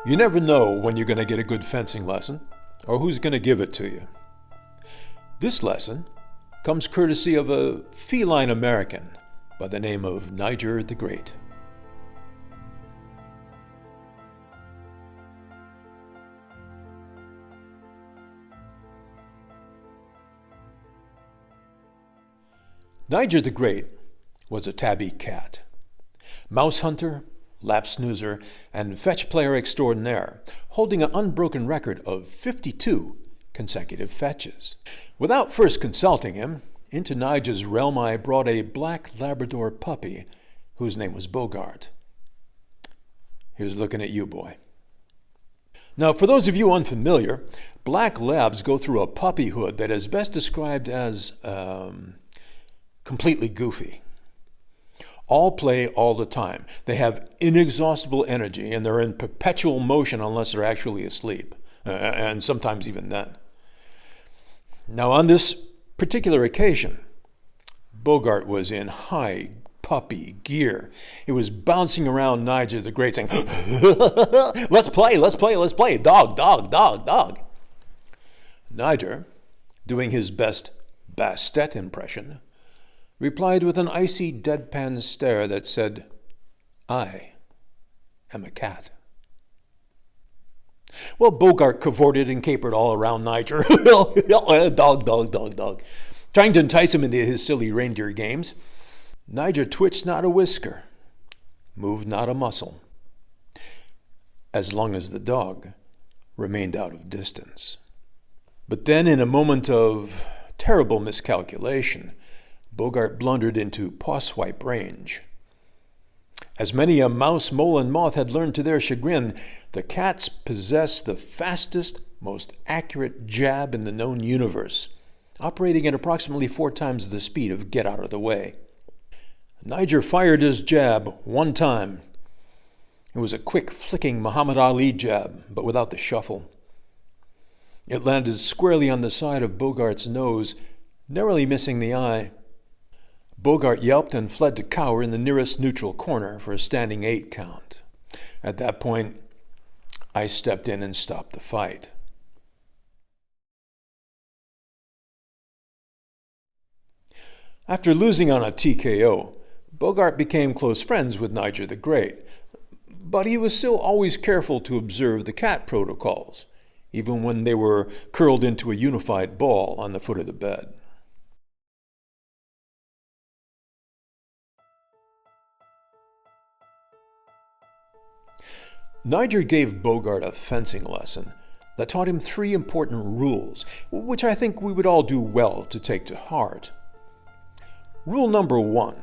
You never know when you're going to get a good fencing lesson or who's going to give it to you. This lesson comes courtesy of a Feline-American by the name of Niger the Great. Niger the Great was a tabby cat, mouse hunter, lap snoozer, and fetch player extraordinaire, holding an unbroken record of 52 consecutive fetches. Without first consulting him, into Niger's realm I brought a black Labrador puppy whose name was Bogart. Here's looking at you, boy. Now, for those of you unfamiliar, black labs go through a puppyhood that is best described as completely goofy. All play all the time. They have inexhaustible energy and they're in perpetual motion unless they're actually asleep, and sometimes even then. Now, on this particular occasion, Bogart was in high puppy gear. He was bouncing around Niger the Great saying, let's play, let's play, let's play, dog, dog, dog, dog. Niger, doing his best Bastet impression, replied with an icy deadpan stare that said, I am a cat. Well, Bogart cavorted and capered all around Niger, dog, dog, dog, dog, trying to entice him into his silly reindeer games. Niger twitched not a whisker, moved not a muscle, as long as the dog remained out of distance. But then, in a moment of terrible miscalculation, Bogart blundered into paw swipe range. As many a mouse, mole, and moth had learned to their chagrin, the cats possess the fastest, most accurate jab in the known universe, operating at approximately 4 times the speed of get out of the way. Niger fired his jab one time. It was a quick, flicking Muhammad Ali jab, but without the shuffle. It landed squarely on the side of Bogart's nose, narrowly missing the eye. Bogart yelped and fled to cower in the nearest neutral corner for a standing 8 count. At that point, I stepped in and stopped the fight. After losing on a TKO, Bogart became close friends with Niger the Great, but he was still always careful to observe the cat protocols, even when they were curled into a unified ball on the foot of the bed. Niger gave Bogart a fencing lesson that taught him 3 important rules, which I think we would all do well to take to heart. Rule number 1.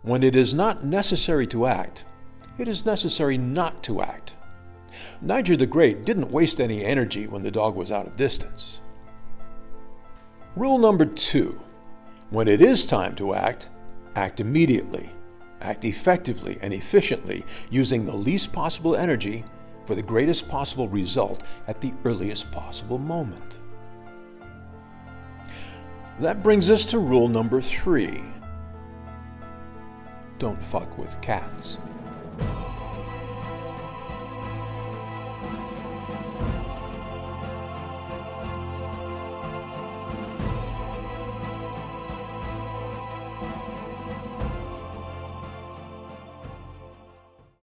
When it is not necessary to act, it is necessary not to act. Niger the Great didn't waste any energy when the dog was out of distance. Rule number 2. When it is time to act, act immediately. Act effectively and efficiently, using the least possible energy for the greatest possible result at the earliest possible moment. That brings us to rule number 3. Don't fuck with cats.